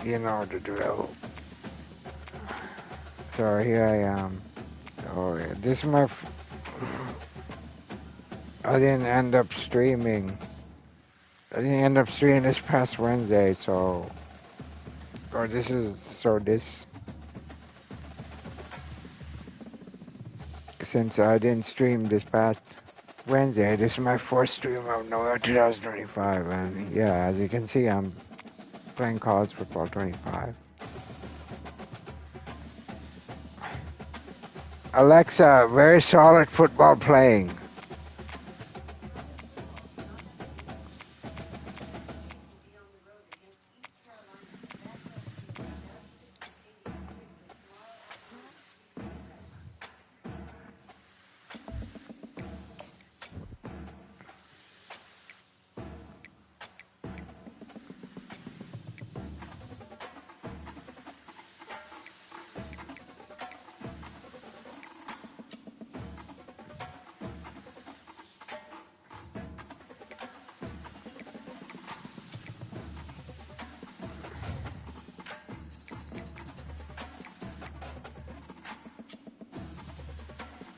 You know the drill. So here I am. Oh, yeah. This is my. I didn't end up streaming. I didn't end up streaming this past Wednesday, so. Or this is. So this. Since I didn't stream this past Wednesday, this is my first stream of November 2025, and yeah, as you can see, I'm playing College Football 25. Alexa, very solid football playing.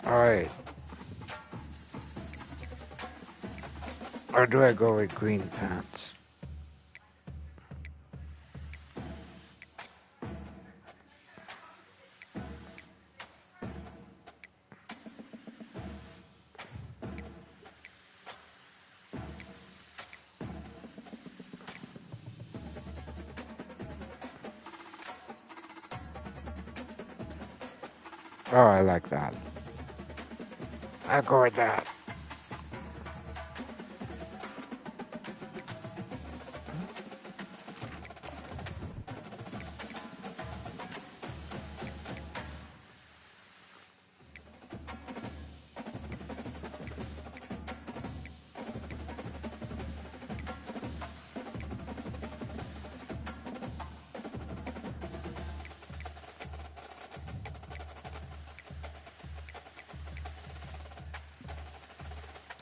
Alright. Or do I go with green pants? Oh, I like that. I'll go with that.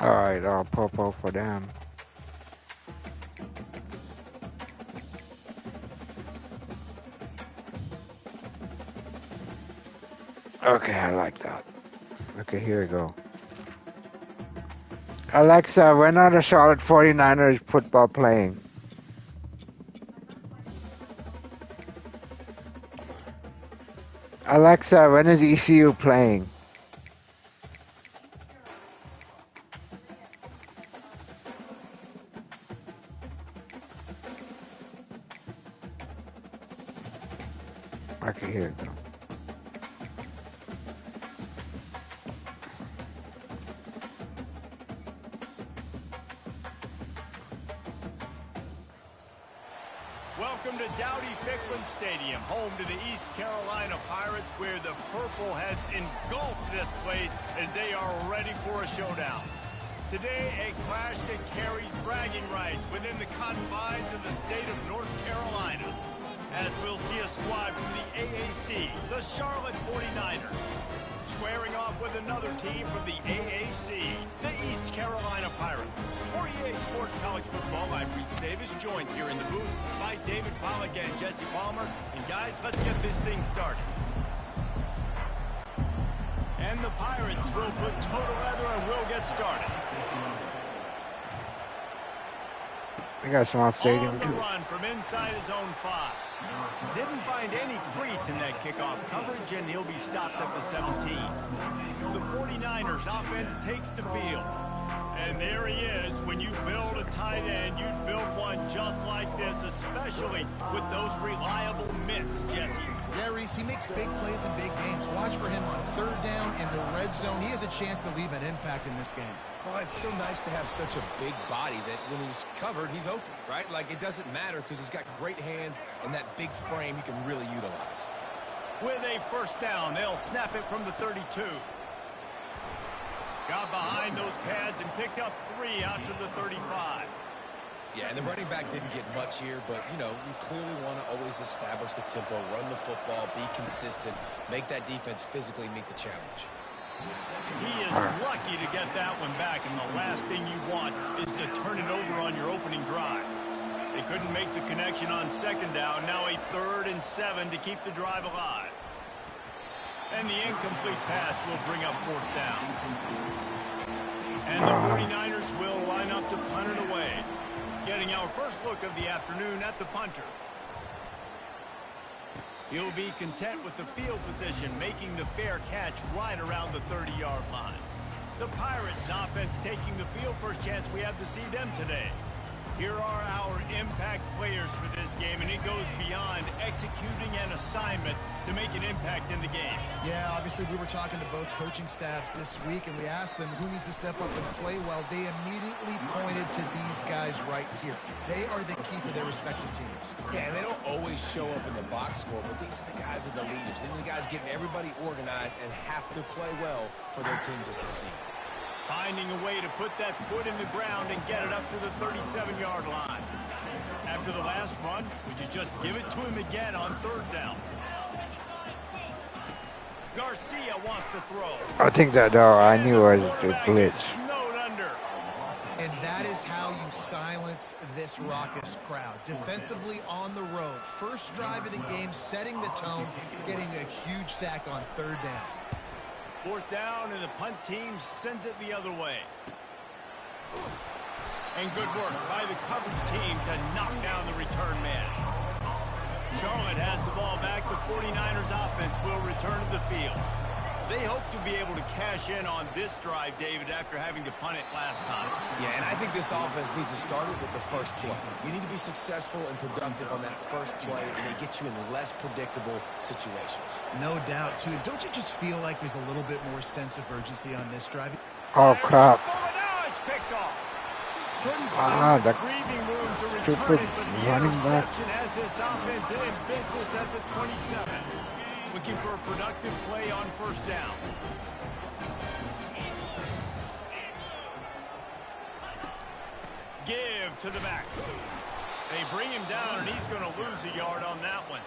Alright, I'll purple for them. Okay, I like that. Okay, here we go. Alexa, when are the Charlotte 49ers football playing? Alexa, when is ECU playing? Okay, here we go. Welcome to Dowdy-Ficklen Stadium, home to the East Carolina Pirates, where the purple has engulfed this place as they are ready for a showdown. Today, a clash that carries bragging rights within the confines of the state of North Carolina, as we'll see a squad from the AAC, the Charlotte 49ers, squaring off with another team from the AAC, the East Carolina Pirates. For EA Sports College Football, I'm Reese Davis, joined here in the booth by David Pollack and Jesse Palmer. And guys, let's get this thing started. And the Pirates will put toe together and we'll get started. We got some off stadium On the too. run from inside his own 5. Didn't find any crease in that kickoff coverage, and he'll be stopped at the 17. The 49ers offense takes the field. And there he is. When you build a tight end, you'd build one just like this, especially with those reliable mitts, Jesse. Yeah, Reese, he makes big plays in big games. Watch for him on third down in the red zone. He has a chance to leave an impact in this game. Well, it's so nice to have such a big body that when he's covered, he's open, right? Like, it doesn't matter because he's got great hands and that big frame he can really utilize. With a first down, they'll snap it from the 32. Got behind those pads and picked up 3 out to the 35. Yeah, and the running back didn't get much here, but, you know, you clearly want to always establish the tempo, run the football, be consistent, make that defense physically meet the challenge. He is lucky to get that one back, and the last thing you want is to turn it over on your opening drive. They couldn't make the connection on second down. Now a 3rd and 7 to keep the drive alive. And the incomplete pass will bring up 4th down. And the 49ers will line up to punt it away. Getting our first look of the afternoon at the punter. He'll be content with the field position, making the fair catch right around the 30-yard line. The Pirates offense taking the field. First chance we have to see them today. Here are our impact players for this game, and it goes beyond executing an assignment to make an impact in the game. Yeah, obviously we were talking to both coaching staffs this week, and we asked them who needs to step up and play well. They immediately pointed to these guys right here. They are the key to their respective teams. Yeah, and they don't always show up in the box score, but these are the guys that are the leaders. These are the guys getting everybody organized and have to play well for their team to succeed. Finding a way to put that foot in the ground and get it up to the 37-yard line. After the last run, would you just give it to him again on 3rd down? Garcia wants to throw. I think that I knew it was a glitch. Snowed under. And that is how you silence this raucous crowd. Defensively on the road. First drive of the game, setting the tone, getting a huge sack on 3rd down. 4th down, and the punt team sends it the other way. And good work by the coverage team to knock down the return man. Charlotte has the ball back. The 49ers offense will return to the field. They hope to be able to cash in on this drive, David, after having to punt it last time. Yeah, and I think this offense needs to start it with the first play. You need to be successful and productive on that first play, and they get you in less predictable situations. No doubt, too. Don't you just feel like there's a little bit more sense of urgency on this drive? Oh crap. Now it's picked off. Couldn't Ah, find that breathing room to return stupid it, but the running back. interception has this offense in business at the 27. Looking for a productive play on 1st down. Give to the back. They bring him down, and he's going to lose a yard on that one.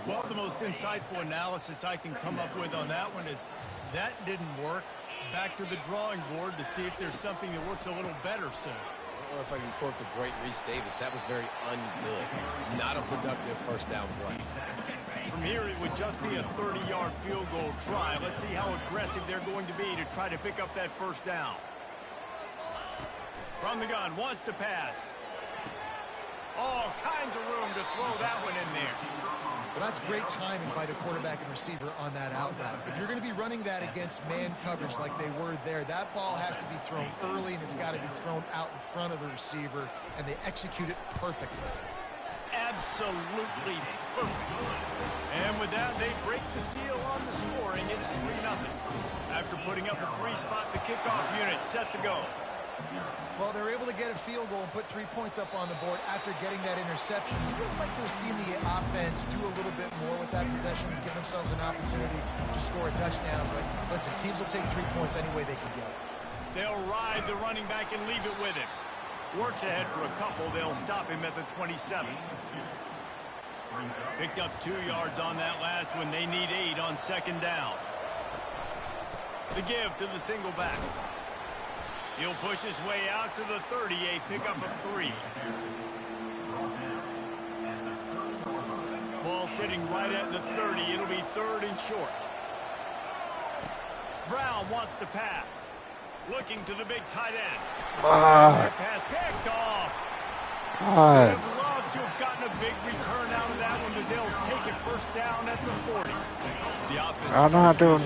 Well, the most insightful analysis I can come up with on that one is that didn't work. Back to the drawing board to see if there's something that works a little better soon. Or if I can quote the great Reese Davis, that was very ungood. Not a productive 1st down play. From here, it would just be a 30-yard field goal try. Let's see how aggressive they're going to be to try to pick up that 1st down. From the gun, wants to pass. All kinds of room to throw that one in there. Well, that's great timing by the quarterback and receiver on that out route. If you're going to be running that against man coverage like they were there, that ball has to be thrown early, and it's got to be thrown out in front of the receiver, and they execute it perfectly. Absolutely perfect. And with that, they break the seal on the scoring. It's 3-0. After putting up a 3-spot, the kickoff unit set to go. Well, they're able to get a field goal and put 3 points up on the board after getting that interception. You would like to have seen the offense do a little bit more with that possession and give themselves an opportunity to score a touchdown. But listen, teams will take 3 points any way they can get it. They'll ride the running back and leave it with him. Works ahead for a couple. They'll stop him at the 27. Picked up 2 yards on that last one. They need 8 on 2nd down. The give to the single back. He'll push his way out to the 30, a pickup of 3. Ball sitting right at the 30. It'll be 3rd and short. Brown wants to pass. Looking to the big tight end. Pass picked off. Would have loved to have gotten a big return out of that one, but they'll take it 1st down at the 40. The offense. I'm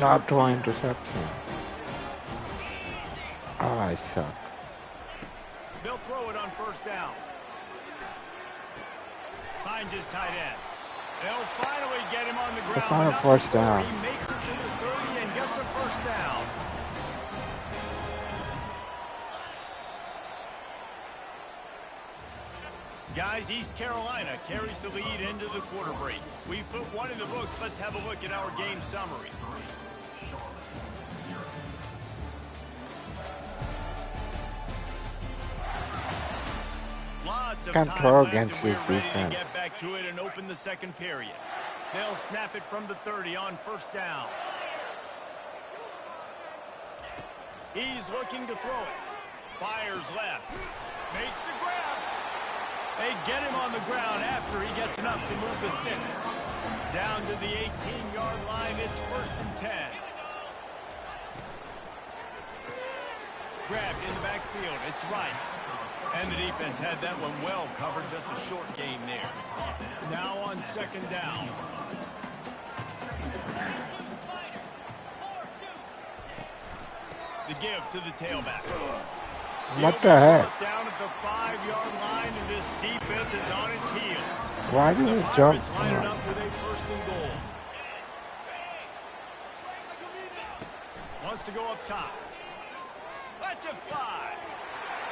not doing interception. Oh, I suck. They'll throw it on 1st down. Finds his tight end. They'll finally get him on the ground. It's not a 1st down. He makes it to the 30 and gets a 1st down. Guys, East Carolina carries the lead into the quarter break. We've put one in the books. Let's have a look at our game summary. Lots of Can't time throw left, against and we're this ready defense. to get back to it and open the 2nd period. They'll snap it from the 30 on 1st down. He's looking to throw it. Fires left. Makes the grab. They get him on the ground after he gets enough to move the sticks. Down to the 18-yard line, it's 1st and 10. Grabbed in the backfield, it's right. And the defense had that one well covered, just a short gain there. Now on 2nd down. The give to the tailback. What the heck? Down at the 5-yard line, and this defense is on its heels. Why did he jump? Pirates line it up with a 1st and goal. Wants to go up top. Lets it fly.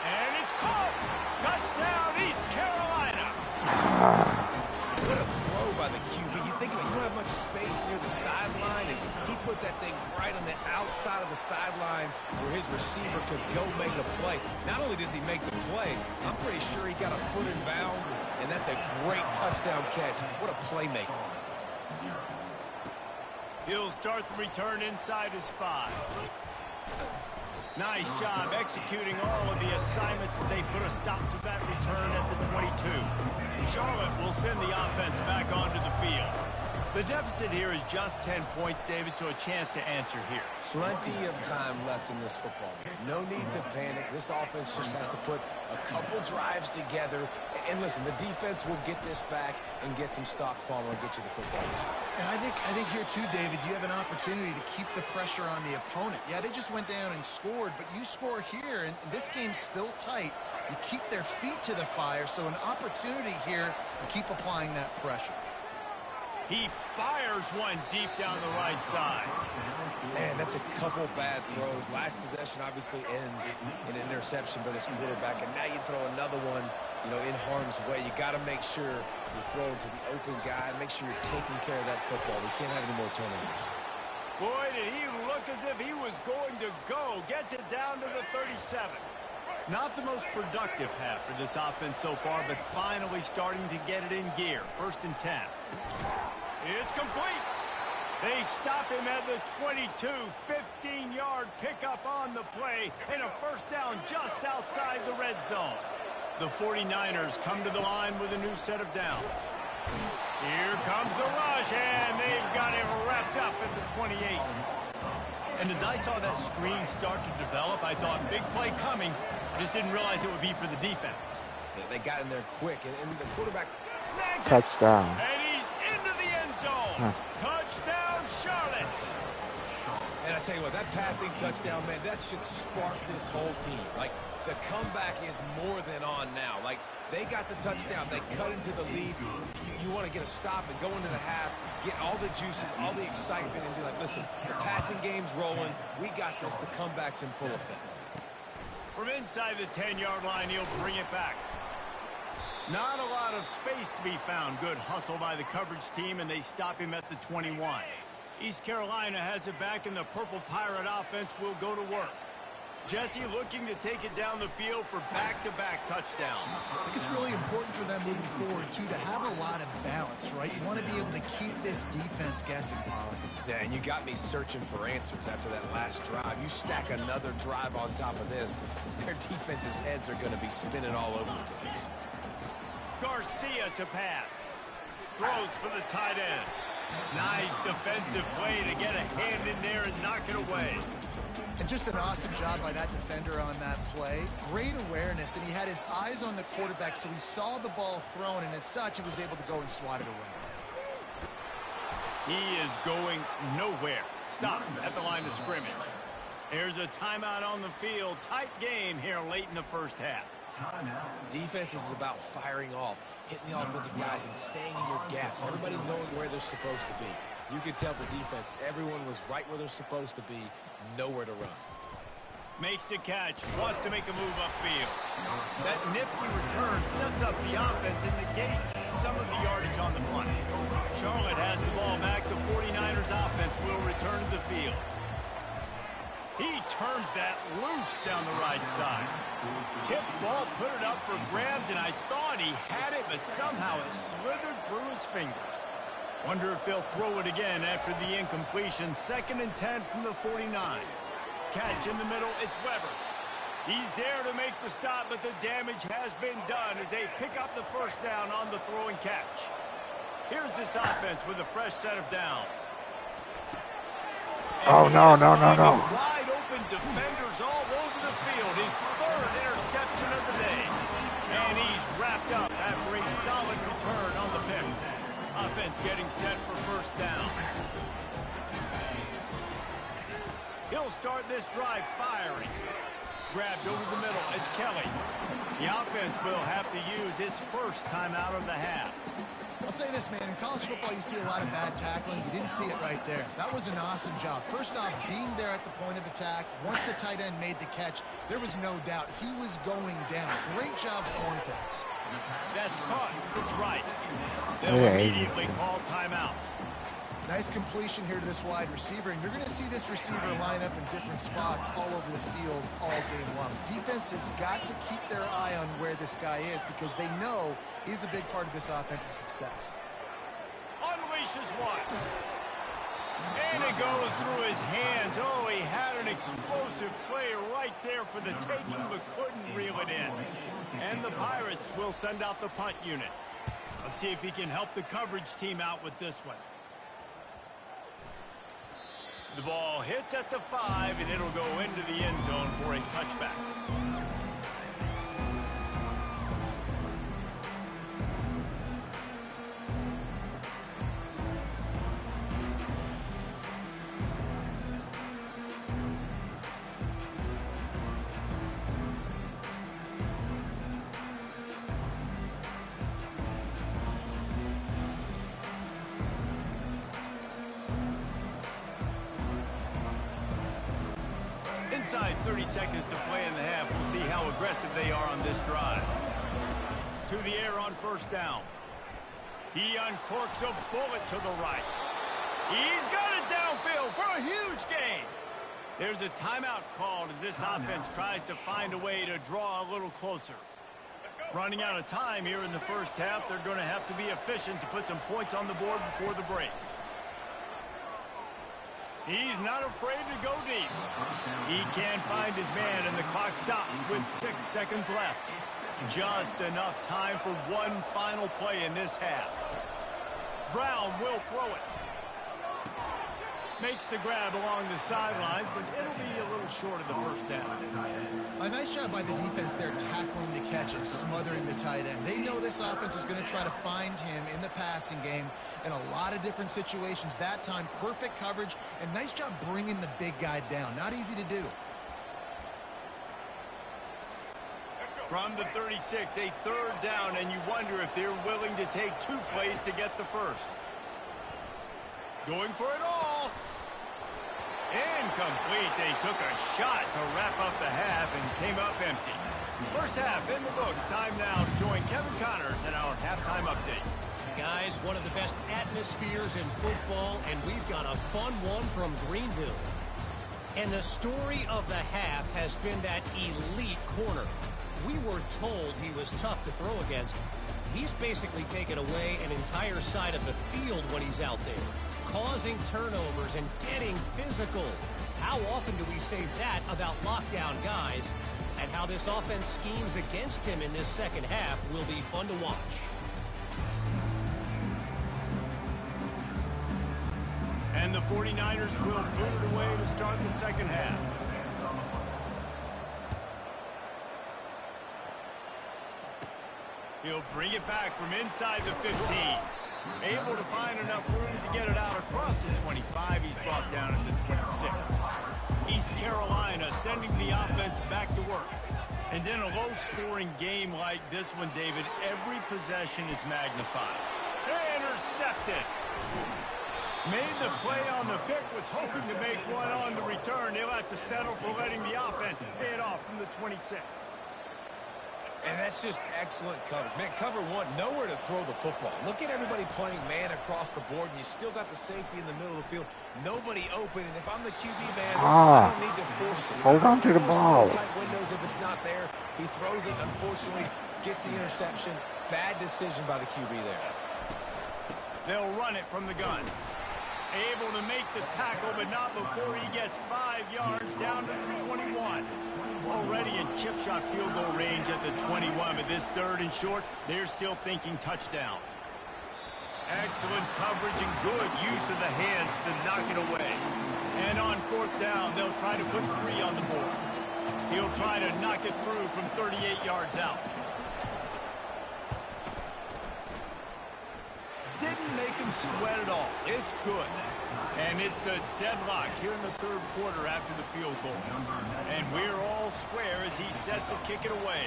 And it's caught. Touchdown, East Carolina. What a throw by the QB. You think about it, you don't have much space near the sideline, and he put that thing right on the outside of the sideline where his receiver could go make a play. Not only does he make the play, I'm pretty sure he got a foot in bounds, and that's a great touchdown catch. What a playmaker. He'll start the return inside his 5. Nice job executing all of the assignments as they put a stop to that return at the 22. Charlotte will send the offense back onto the field. The deficit here is just 10 points, David, so a chance to answer here. Plenty of time left in this football game. No need to panic. This offense just has to put a couple drives together. And listen, the defense will get this back and get some stops following and get you the football game. And I think here too, David, you have an opportunity to keep the pressure on the opponent. Yeah, they just went down and scored, but you score here, and this game's still tight. You keep their feet to the fire, so an opportunity here to keep applying that pressure. He fires one deep down the right side. Man, that's a couple bad throws. Last possession obviously ends in an interception by this quarterback, and now you throw another one, in harm's way. You got to make sure you're throwing to the open guy. Make sure you're taking care of that football. We can't have any more turnovers. Boy, did he look as if he was going to go. Gets it down to the 37. Not the most productive half for this offense so far, but finally starting to get it in gear. 1st and 10. It's complete. They stop him at the 22. 15-yard pickup on the play and a 1st down just outside the red zone. The 49ers come to the line with a new set of downs. Here comes the rush, and they've got him wrapped up at the 28. And as I saw that screen start to develop, I thought, big play coming. I just didn't realize it would be for the defense. Yeah, they got in there quick, and the quarterback snags Touchdown. it. And he's into the end zone. Touchdown, Charlotte. And I tell you what, that passing touchdown, man, that should spark this whole team. Like, the comeback is more than on now. Like, they got the touchdown. They cut into the lead. You want to get a stop and go into the half, get all the juices, all the excitement, and be like, listen, the passing game's rolling. We got this. The comeback's in full effect. From inside the 10-yard line, he'll bring it back. Not a lot of space to be found. Good hustle by the coverage team, and they stop him at the 21. East Carolina has it back, and the Purple Pirate offense will go to work. Jesse looking to take it down the field for back-to-back touchdowns. I think it's really important for them moving forward, too, to have a lot of balance, right? You want to be able to keep this defense guessing, Pollard. Yeah, and you got me searching for answers after that last drive. You stack another drive on top of this, their defense's heads are going to be spinning all over the place. Garcia to pass. Throws for the tight end. Nice defensive play to get a hand in there and knock it away. And just an awesome job by that defender on that play. Great awareness, and he had his eyes on the quarterback, so he saw the ball thrown, and as such, he was able to go and swat it away. He is going nowhere. Stops at the line of scrimmage. Here's a timeout on the field. Tight game here late in the first half. Defense is about firing off, hitting the offensive guys and staying in your gaps. Everybody knowing where they're supposed to be. You could tell the defense, everyone was right where they're supposed to be, nowhere to run. Makes a catch, wants to make a move upfield. That nifty return sets up the offense and negates some of the yardage on the punt. Charlotte has the ball back. The 49ers offense will return to the field. He turns that loose down the right side. Tip ball, put it up for grabs, and I thought he had it, but somehow it slithered through his fingers. Wonder if they'll throw it again after the incompletion. 2nd and 10 from the 49. Catch in the middle, it's Weber. He's there to make the stop, but the damage has been done as they pick up the first down on the throw and catch. Here's this offense with a fresh set of downs. Oh, no. Wide open defenders all over the field. His third interception of the day. And he's wrapped up after a solid return on the pick. Offense getting set for first down. He'll start this drive firing. Grabbed over the middle. It's Kelly. The offense will have to use its first timeout of the half. I'll say this, man. In college football, you see a lot of bad tackling. You didn't see it right there. That was an awesome job. First off, being there at the point of attack. Once the tight end made the catch, there was no doubt he was going down. Great job, Thornton. That's caught. It's right. They'll immediately call timeout. Nice completion here to this wide receiver, and you're going to see this receiver line up in different spots all over the field all game long. Defense has got to keep their eye on where this guy is because they know he's a big part of this offense's success. Unleashes one. And it goes through his hands. Oh, he had an explosive play right there for the taking, but couldn't reel it in. And the Pirates will send out the punt unit. Let's see if he can help the coverage team out with this one. The ball hits at the 5, and it'll go into the end zone for a touchback. Inside 30 seconds to play in the half. We'll see how aggressive they are on this drive. To the air on first down. He uncorks a bullet to the right. He's got it downfield for a huge gain. There's a timeout called as this offense tries to find a way to draw a little closer. Running out of time here in the first half. They're going to have to be efficient to put some points on the board before the break. He's not afraid to go deep. He can't find his man, and the clock stops with 6 seconds left. Just enough time for one final play in this half. Brown will throw it. Makes the grab along the sidelines, but it'll be a little short of the first down. A nice job by the defense there tackling the catch and smothering the tight end. They know this offense is going to try to find him in the passing game in a lot of different situations. That time, perfect coverage, and nice job bringing the big guy down. Not easy to do. From the 36, a third down, and you wonder if they're willing to take 2 plays to get the first. Going for it all. Incomplete. They took a shot to wrap up the half and came up empty. First half in the books. Time now to join Kevin Connors in our halftime update. Guys, one of the best atmospheres in football, and we've got a fun one from Greenville. And the story of the half has been that elite corner. We were told he was tough to throw against. He's basically taken away an entire side of the field when he's out there, causing turnovers and getting physical. How often do we say that about lockdown guys? And how this offense schemes against him in this second half will be fun to watch. And the 49ers will boot it away to start the second half. He'll bring it back from inside the 15. Able to find enough room to get it out across the 25. He's brought down at the 26. East Carolina sending the offense back to work. And in a low-scoring game like this one, David, every possession is magnified. Intercepted. Made the play on the pick, was hoping to make one on the return. He'll have to settle for letting the offense pay it off from the 26. And that's just excellent coverage. Man, cover one, nowhere to throw the football. Look at everybody playing man across the board, and you still got the safety in the middle of the field. Nobody open, and if I'm the QB man, I don't need to force it. Hold on to the ball. Tight windows if it's not there. He throws it, unfortunately, gets the interception. Bad decision by the QB there. They'll run it from the gun. Able to make the tackle, but not before he gets 5 yards down to the 21. Already in chip shot field goal range at the 21, but this 3rd and short, they're still thinking touchdown. Excellent coverage and good use of the hands to knock it away. And on 4th down, they'll try to put 3 on the board. He'll try to knock it through from 38 yards out. Didn't make him sweat at all. It's good. And it's a deadlock here in the 3rd quarter after the field goal. And we're all square as he's set to kick it away.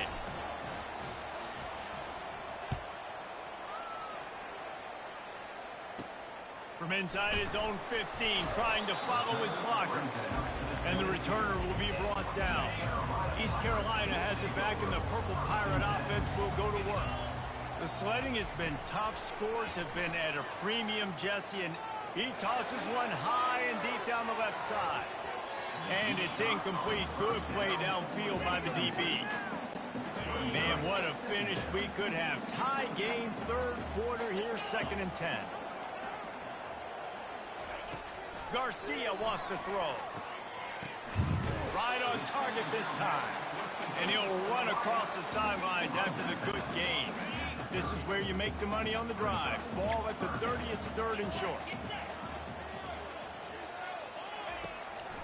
From inside his own 15, trying to follow his blockers. And the returner will be brought down. East Carolina has it back, and the Purple Pirate offense will go to work. The sledding has been tough. Scores have been at a premium, Jesse, and he tosses one high and deep down the left side. And it's incomplete. Good play downfield by the DB. Man, what a finish we could have. Tie game, 3rd quarter here, 2nd and 10. Garcia wants to throw. Right on target this time. And he'll run across the sidelines after the good gain. This is where you make the money on the drive. Ball at the 30, it's 3rd and short.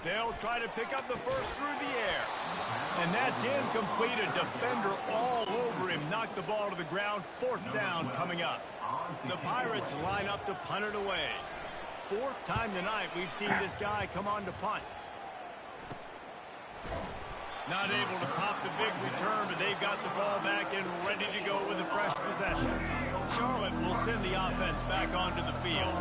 They'll try to pick up the first through the air. And that's incomplete. A defender all over him. Knocked the ball to the ground. 4th down coming up. The Pirates line up to punt it away. 4th time tonight we've seen this guy come on to punt. Not able to pop the big return, but they've got the ball back and ready to go with a fresh possession. Charlotte will send the offense back onto the field.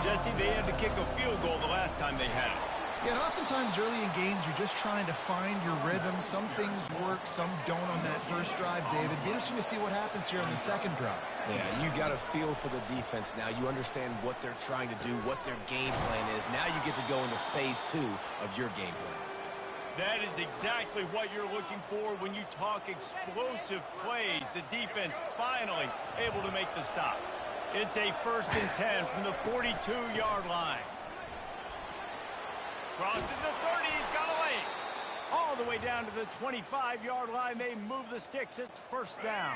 Jesse, they had to kick a field goal the last time they had it. Yeah, and oftentimes early in games, you're just trying to find your rhythm. Some things work, some don't on that first drive, David. Be interesting to see what happens here on the 2nd drive. Yeah, you got a feel for the defense now. You understand what they're trying to do, what their game plan is. Now you get to go into phase 2 of your game plan. That is exactly what you're looking for when you talk explosive plays. The defense finally able to make the stop. It's a 1st and 10 from the 42-yard line. Crosses the 30, he's got away. All the way down to the 25-yard line, they move the sticks, it's 1st down.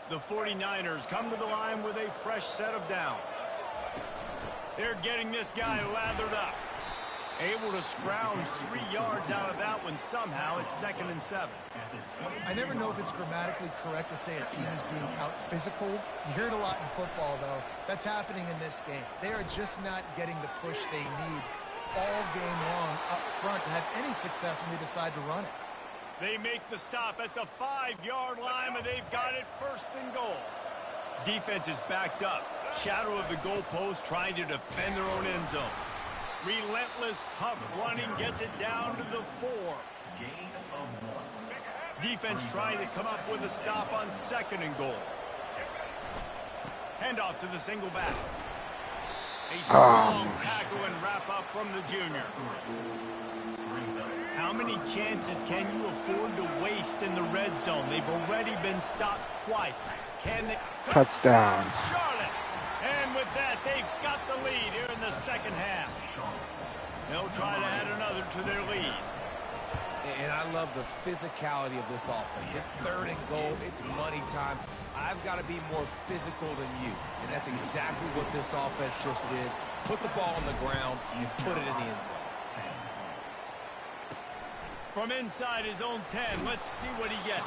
The 49ers come to the line with a fresh set of downs. They're getting this guy lathered up. Able to scrounge 3 yards out of that one somehow. It's 2nd and 7. I never know if it's grammatically correct to say a team is being out-physicaled. You hear it a lot in football, though. That's happening in this game. They are just not getting the push they need all game long up front to have any success when they decide to run it. They make the stop at the 5-yard line, and they've got it 1st and goal. Defense is backed up. Shadow of the goalpost trying to defend their own end zone. Relentless, tough running gets it down to the 4. Defense trying to come up with a stop on 2nd and goal. Handoff to the single back. A strong tackle and wrap up from the junior. How many chances can you afford to waste in the red zone? They've already been stopped twice. Can they? Touchdown. Charlotte. And with that, they've got the lead here in the 2nd half. They'll try to add another to their lead. And I love the physicality of this offense. It's 3rd and goal. It's money time. I've got to be more physical than you. And that's exactly what this offense just did. Put the ball on the ground and put it in the end zone. From inside his own 10, let's see what he gets.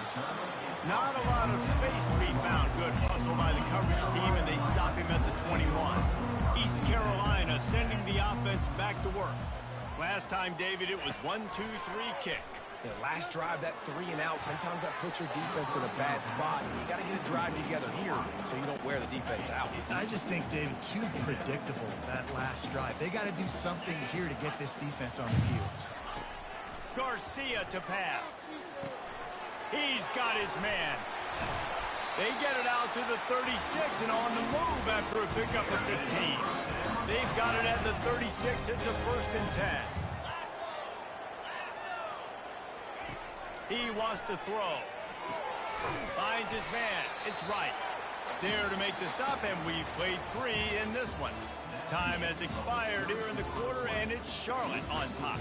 Not a lot of space to be found. Good hustle by the coverage team, and they stop him at the 21. East Carolina sending the offense back to work. Last time, David, it was 1-2-3 kick. Yeah, last drive, that 3 and out, sometimes that puts your defense in a bad spot. You got to get a drive together here so you don't wear the defense out. I just think, David, too predictable, that last drive. They got to do something here to get this defense on the heels. Garcia to pass. He's got his man. They get it out to the 36 and on the move after a pickup of 15. They've got it at the 36. It's a 1st and 10. He wants to throw. Finds his man. It's right. There to make the stop, and we've played 3 in this one. Time has expired here in the quarter, and it's Charlotte on top.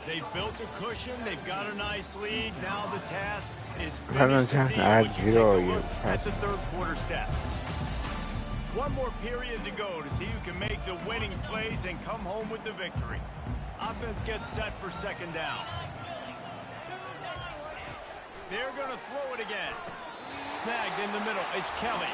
They've built a cushion. They've got a nice lead. Now the task is Haven't finish the deal. had As you take zero a you look at the pass. third quarter stats. One more period to go to see who can make the winning plays and come home with the victory. Offense gets set for second down. They're going to throw it again. Snagged in the middle. It's Kelly.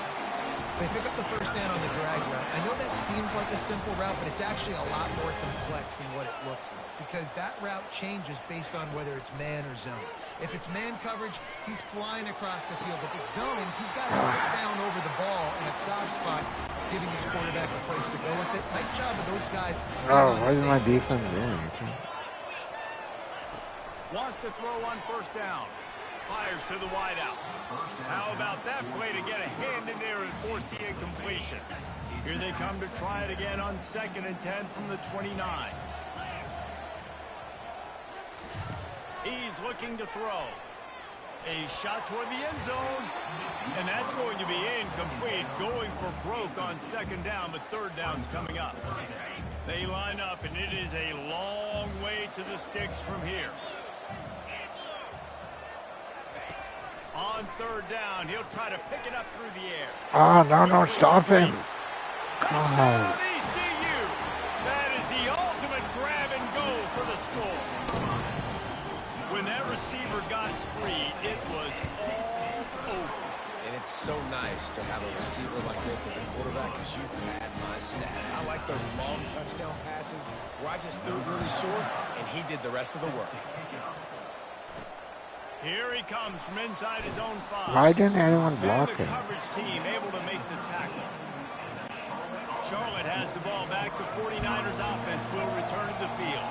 They pick up the first down on the drag route. I know that seems like a simple route, but it's actually a lot more complex than what it looks like because that route changes based on whether it's man or zone. If it's man coverage, he's flying across the field. If it's zone, he's got to sit down over the ball in a soft spot, giving his quarterback a place to go with it. Nice job of those guys. Oh, what is my defense doing? Wants to throw on first down. Fires to the wideout. How about that play to get a hand in there and force the incompletion? Here they come to try it again on 2nd and 10 from the 29. He's looking to throw. A shot toward the end zone. And that's going to be incomplete. Going for broke on 2nd down, but 3rd down's coming up. They line up, and it is a long way to the sticks from here. On 3rd down, he'll try to pick it up through the air. Oh, no, stop him. Touchdown, ECU. That is the ultimate grab and go for the score. When that receiver got free, it was all over. And it's so nice to have a receiver like this as a quarterback because you pad my stats. I like those long touchdown passes where I just threw it really short and he did the rest of the work. Here he comes from inside his own 5. Why didn't anyone block And the him? coverage team able to make the tackle. Charlotte has the ball back. The 49ers offense will return to the field.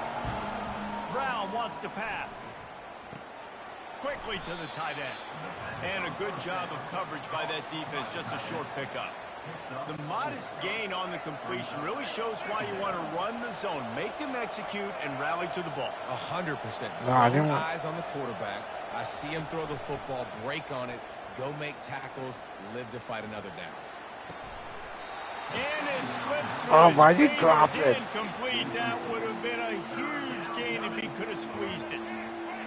Brown wants to pass. Quickly to the tight end. And a good job of coverage by that defense. Just a short pickup. The modest gain on the completion really shows why you want to run the zone. Make them execute and rally to the ball. 100%. No, I didn't Zone want... eyes on the quarterback. I see him throw the football, break on it, go make tackles, live to fight another down. And it slips through Oh, his why'd you fingers. drop it? Incomplete. That would have been a huge gain if he could have squeezed it.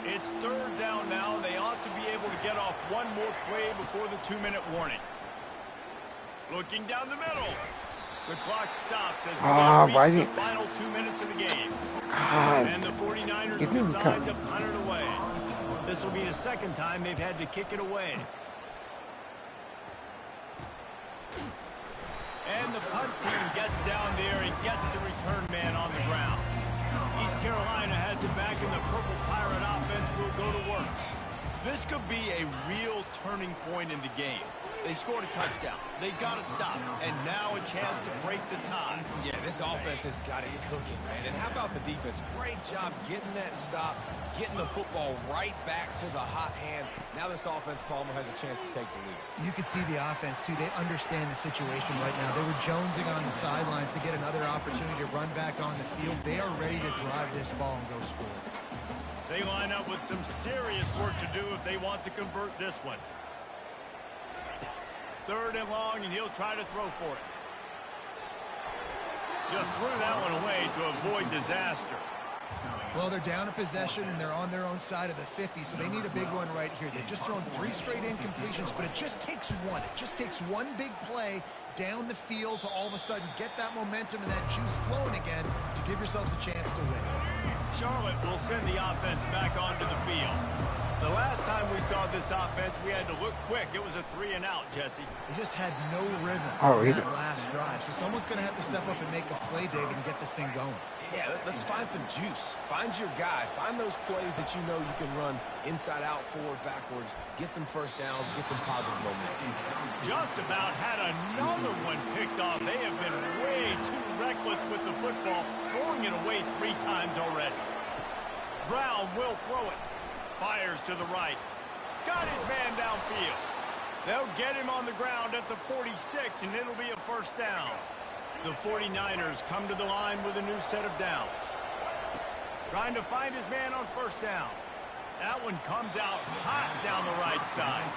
It's 3rd down now. They ought to be able to get off one more play before the 2-minute warning. Looking down the middle. The clock stops as we reach the final 2 minutes of the game. And the 49ers decide to punt it away. This will be the 2nd time they've had to kick it away. And the punt team gets down there and gets the return man on the ground. East Carolina has it back, and the Purple Pirate offense will go to work. This could be a real turning point in the game. They scored a touchdown. They got to stop. And now a chance to break the tie. Yeah, this offense has got it cooking, man. And how about the defense? Great job getting that stop, getting the football right back to the hot hand. Now this offense, Palmer, has a chance to take the lead. You can see the offense, too. They understand the situation right now. They were jonesing on the sidelines to get another opportunity to run back on the field. They are ready to drive this ball and go score. They line up with some serious work to do if they want to convert this one. 3rd and long, and he'll try to throw for it. Just threw that one away to avoid disaster. Well, they're down a possession, and they're on their own side of the 50, so they need a big one right here. They've just thrown 3 straight incompletions, but it just takes one. It just takes one big play down the field to all of a sudden get that momentum and that juice flowing again to give yourselves a chance to win. Charlotte will send the offense back onto the field. The last time we saw this offense, we had to look quick. It was a 3-and-out, Jesse. They just had no rhythm in that last drive. So someone's going to have to step up and make a play, David, and get this thing going. Yeah, let's find some juice. Find your guy. Find those plays that you know you can run inside out, forward, backwards. Get some first downs. Get some positive momentum. Just about had another one picked off. They have been way too reckless with the football, throwing it away 3 times already. Brown will throw it. Fires to the right. Got his man downfield. They'll get him on the ground at the 46, and it'll be a first down. The 49ers come to the line with a new set of downs. Trying to find his man on first down. That one comes out hot down the right side.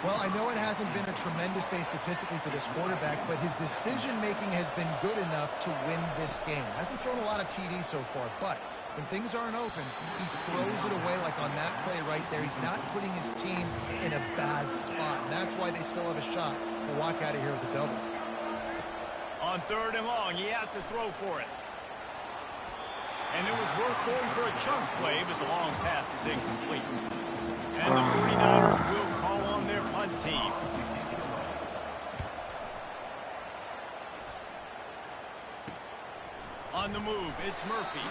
Well, I know it hasn't been a tremendous day statistically for this quarterback, but his decision-making has been good enough to win this game. Hasn't thrown a lot of TDs so far, but when things aren't open, he throws it away like on that play right there. He's not putting his team in a bad spot, and that's why they still have a shot to walk out of here with a double. On 3rd and long, he has to throw for it. And it was worth going for a chunk play, but the long pass is incomplete. And the 49ers will call on their punt team. On the move, it's Murphy.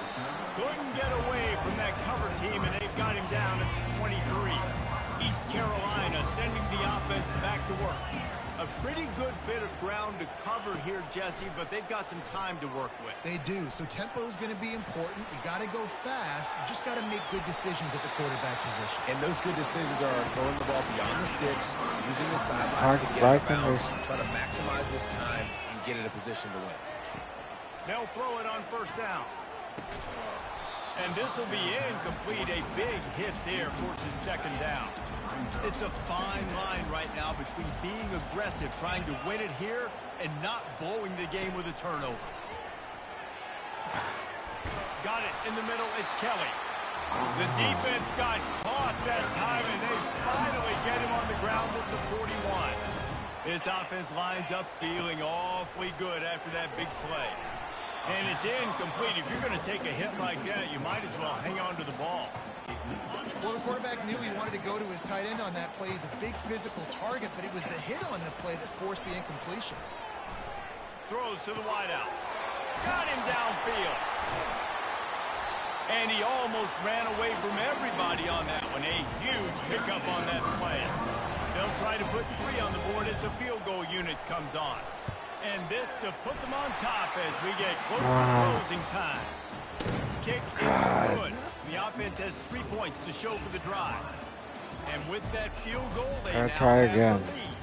Couldn't get away from that cover team, and they've got him down at the 23. East Carolina sending the offense back to work. A pretty good bit of ground to cover here, Jesse, but they've got some time to work with. They do, so tempo is going to be important. You got to go fast. You just got to make good decisions at the quarterback position. And those good decisions are throwing the ball beyond the sticks, using the sidelines to get out of bounds, try to maximize this time and get in a position to win. They'll throw it on 1st down. And this will be incomplete. A big hit there forces 2nd down. It's a fine line right now between being aggressive, trying to win it here, and not blowing the game with a turnover. Got it in the middle. It's Kelly. The defense got caught that time, and they finally get him on the ground at the 41. This offense lines up feeling awfully good after that big play. And it's incomplete. If you're going to take a hit like that, you might as well hang on to the ball. Well, the quarterback knew he wanted to go to his tight end on that play. He's a big physical target, but it was the hit on the play that forced the incompletion. Throws to the wideout. Got him downfield. And he almost ran away from everybody on that one. A huge pickup on that play. They'll try to put 3 on the board as the field goal unit comes on. And this to put them on top as we get close to closing time. Kick is good. The offense has 3 points to show for the drive. And with that field goal, they now have the lead.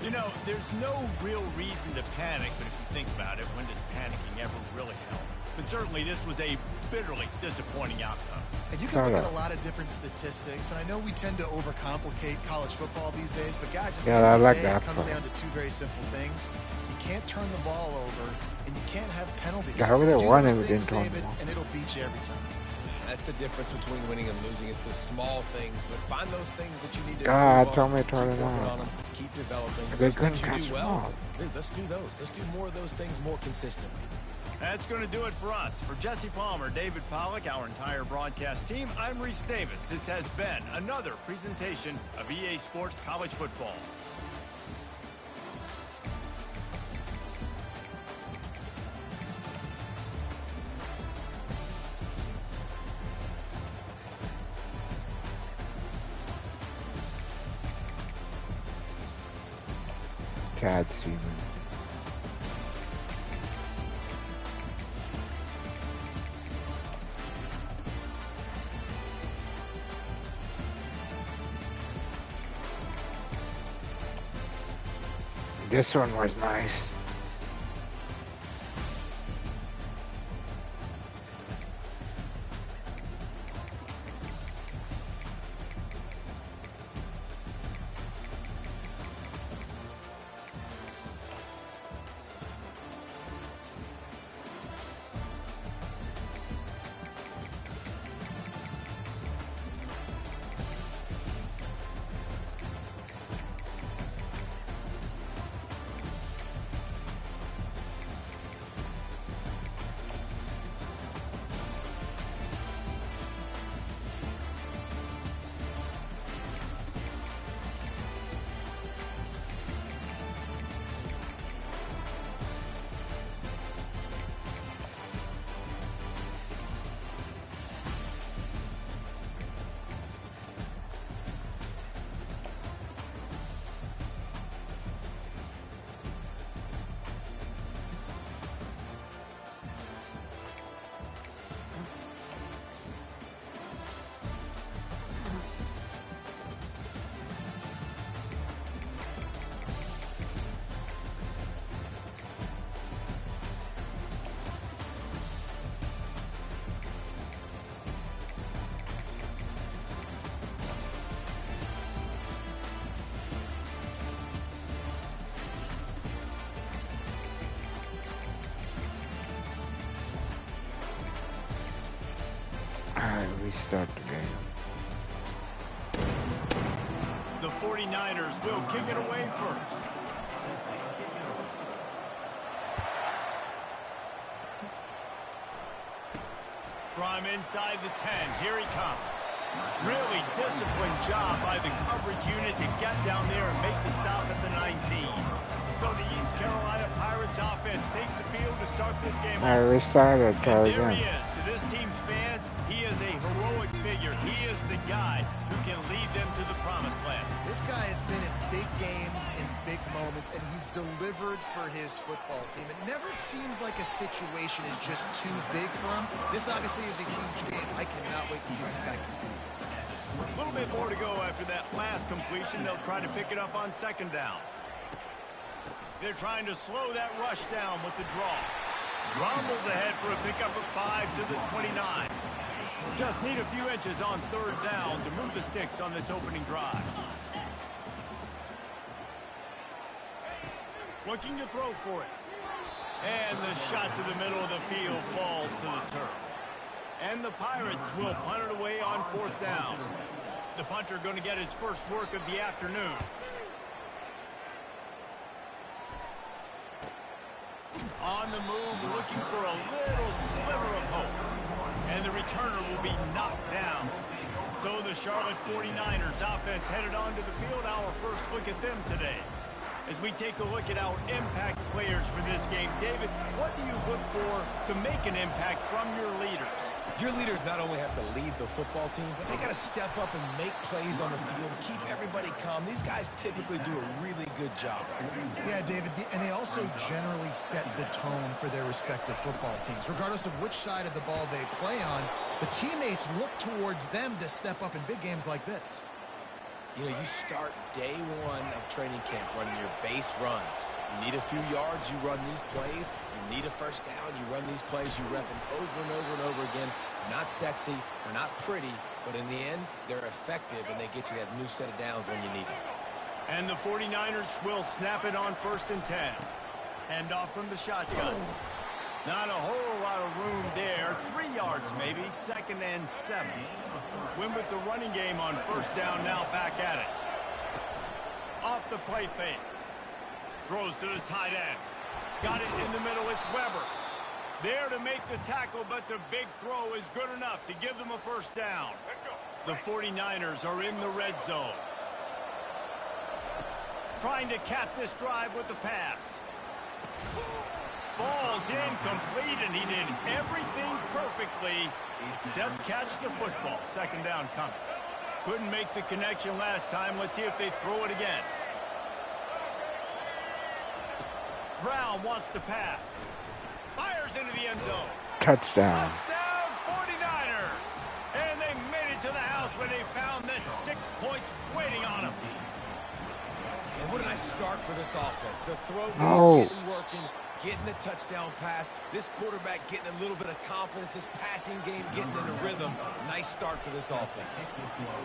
You know, there's no real reason to panic, but if you think about it, when does panicking ever really help? But certainly this was a bitterly disappointing outcome. And you can look at a lot of different statistics, and I know we tend to overcomplicate college football these days, but guys, at the end of the day, it comes down to 2 very simple things. You can't turn the ball over, and you can't have penalties. I would have won if Do we those didn't things, turn the David, ball. and it'll beat you every time. That's the difference between winning and losing. It's the small things, but find those things that you need to God, improve tell on, me to keep turn it working on. on them, keep developing. They Those couldn't things you catch do them well, all. dude, let's do those. Let's do more of those things more consistently. That's going to do it for us. For Jesse Palmer, David Pollack, our entire broadcast team, I'm Reese Davis. This has been another presentation of EA Sports College Football. Chad Steven. This one was nice. Alright, restart the game. The 49ers will kick it away first. From inside the 10, here he comes. Really disciplined job by the coverage unit to get down there and make the stop at the 19. So the East Carolina Pirates offense takes the field to start this game. Alright, restarted. Try And there again. he is. To this team's fans, he is a heroic figure. He is the guy who can lead them to the promised land. This guy has been in big games, in big moments, and he's delivered for his football team. It never seems like a situation is just too big for him. This obviously is a huge game. I cannot wait to see this guy compete. A little bit more to go after that last completion. They'll try to pick it up on second down. They're trying to slow that rush down with the draw. Rumbles ahead for a pickup of 5 to the 29. Just need a few inches on third down to move the sticks on this opening drive. Looking to throw for it. And the shot to the middle of the field falls to the turf. And the Pirates will punt it away on fourth down. The punter going to get his first work of the afternoon. On the move, looking for a little sliver of hope. And the returner will be knocked down. So the Charlotte 49ers offense headed onto the field. Our first look at them today. As we take a look at our impact players for this game, David, what do you look for to make an impact from your leaders? Your leaders not only have to lead the football team, but they got to step up and make plays on the field, keep everybody calm. These guys typically do a really good job. Yeah, David, and they also generally set the tone for their respective football teams. Regardless of which side of the ball they play on, the teammates look towards them to step up in big games like this. You know, you start day one of training camp running your base runs. You need a few yards, you run these plays. You need a first down, you run these plays. You rep them over and over and over again. They're not sexy, they're not pretty, but in the end, they're effective, and they get you that new set of downs when you need them. And the 49ers will snap it on 1st and 10. Hand off from the shotgun. Not a whole lot of room there. 3 yards maybe. 2nd and 7. Win with the running game on 1st down, now back at it. Off the play fake. Throws to the tight end. Got it in the middle. It's Weber. There to make the tackle, but the big throw is good enough to give them a 1st down. The 49ers are in the red zone. Trying to cap this drive with the pass. Falls incomplete, and he did everything perfectly except catch the football. 2nd down coming. Couldn't make the connection last time. Let's see if they throw it again. Brown wants to pass. Fires into the end zone. Touchdown. Touchdown 49ers. And they made it to the house when they found that 6 points waiting on them. And what a nice start for this offense. The throw Oh. getting working, getting the touchdown pass. This quarterback getting a little bit of confidence. This passing game getting in a rhythm. Nice start for this offense.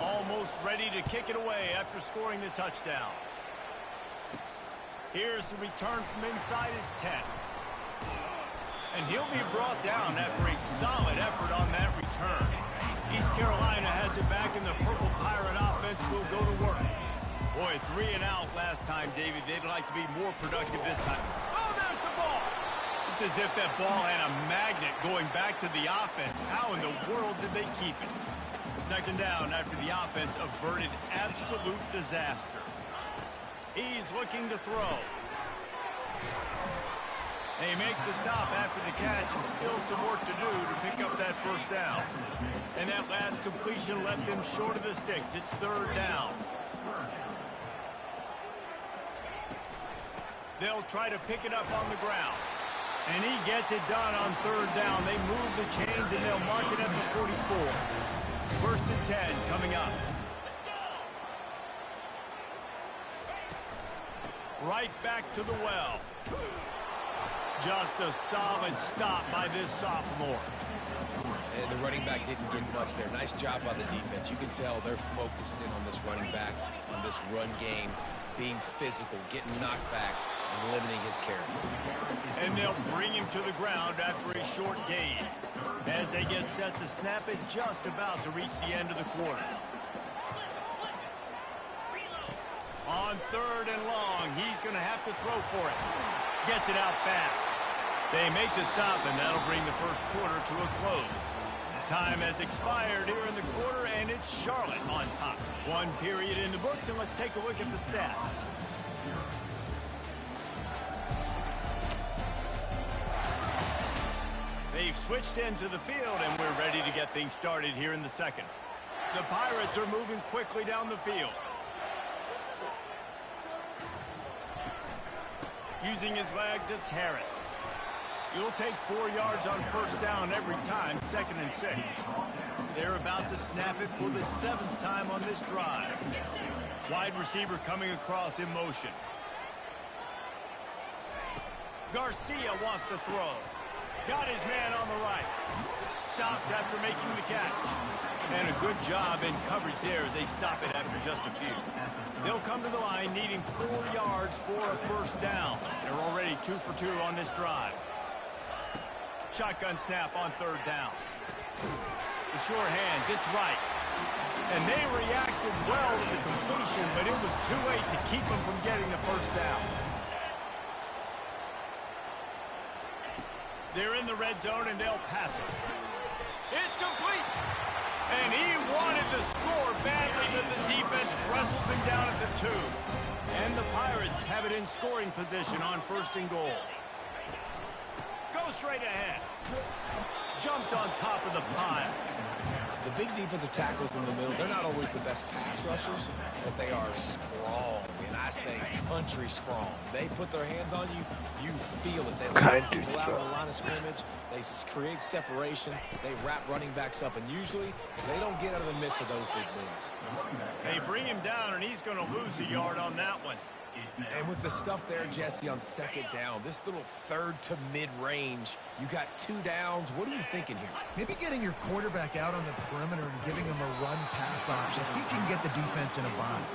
Almost ready to kick it away after scoring the touchdown. Here's the return from inside his 10. And he'll be brought down after a solid effort on that return. East Carolina has it back, and the Purple Pirate offense will go to work. Boy, 3 and out last time, David. They'd like to be more productive this time. Oh, there's the ball. It's as if that ball had a magnet going back to the offense. How in the world did they keep it? 2nd down after the offense averted absolute disaster. He's looking to throw. They make the stop after the catch, and still some work to do to pick up that 1st down. And that last completion left them short of the sticks. It's 3rd down. They'll try to pick it up on the ground. And he gets it done on 3rd down. They move the chains, and they'll mark it at the 44. 1st and 10 coming up. Right back to the well. Just a solid stop by this sophomore. And the running back didn't get much there. Nice job on the defense. You can tell they're focused in on this running back, on this run game. being physical, getting knockbacks, and limiting his carries. And they'll bring him to the ground after a short gain, as they get set to snap it just about to reach the end of the quarter. On 3rd and long, he's going to have to throw for it. Gets it out fast. They make the stop, and that'll bring the first quarter to a close. Time has expired here in the quarter, and it's Charlotte on top. One period in the books, and let's take a look at the stats. They've switched into the field, and we're ready to get things started here in the second. The Pirates are moving quickly down the field. Using his legs, it's Harris. You'll take 4 yards on first down every time, 2nd and 6. They're about to snap it for the 7th time on this drive. Wide receiver coming across in motion. Garcia wants to throw. Got his man on the right. Stopped after making the catch. And a good job in coverage there as they stop it after just a few. They'll come to the line needing 4 yards for a first down. They're already 2 for 2 on this drive. Shotgun snap on 3rd down. The sure hands, it's right. And they reacted well to the completion, but it was too late to keep them from getting the first down. They're in the red zone, and they'll pass it. It's complete. And he wanted to score badly, but the defense wrestles him down at the 2. And the Pirates have it in scoring position on 1st and goal. Go straight ahead. Jumped on top of the pile. The big defensive tackles in the middle, they're not always the best pass rushers, but they are strong, and I say country strong. They put their hands on you, you feel it. They let people out on the line of scrimmage. They create separation. They wrap running backs up, and usually they don't get out of the midst of those big boys. They bring him down, and he's going to lose a yard on that one. And with the stuff there, Jesse, on 2nd down, this little 3rd to mid-range, you got 2 downs. What are you thinking here? Maybe getting your quarterback out on the perimeter and giving him a run-pass option. See if you can get the defense in a bind.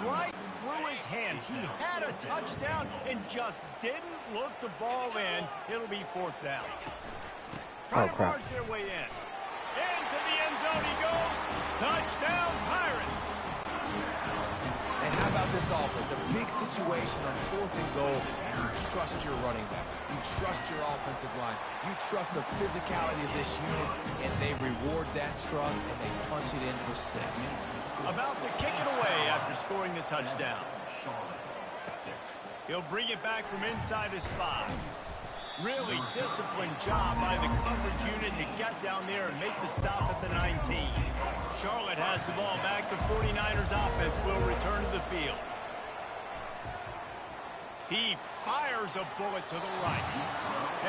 Right through his hands. He had a touchdown and just didn't look the ball in. It'll be 4th down. Trying to barge their way in. Into the end zone he goes. Touchdown, Pirates. And how about this offense? A big situation on 4th and goal, and you trust your running back. You trust your offensive line. You trust the physicality of this unit, and they reward that trust, and they punch it in for 6. About to kick it away after scoring the touchdown. He'll bring it back from inside his 5. Really disciplined job by the coverage unit to get down there and make the stop at the 19. Charlotte has the ball back. The 49ers offense will return to the field. He fires a bullet to the right.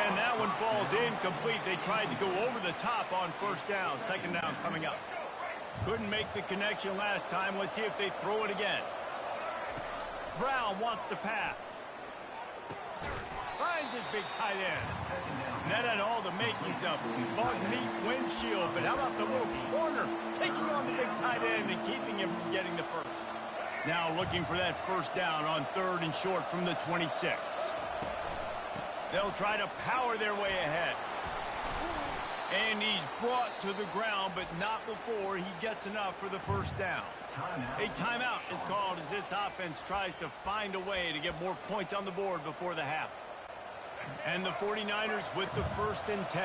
And that one falls incomplete. They tried to go over the top on 1st down. 2nd down coming up. Couldn't make the connection last time. Let's see if they throw it again. Brown wants to pass. Finds his big tight end. That had all the makings of bug meat windshield, but how about the little corner taking on the big tight end and keeping him from getting the first? Now looking for that first down on 3rd and short from the 26. They'll try to power their way ahead. And he's brought to the ground, but not before he gets enough for the first down. A timeout is called as this offense tries to find a way to get more points on the board before the half. And the 49ers with the 1st and 10.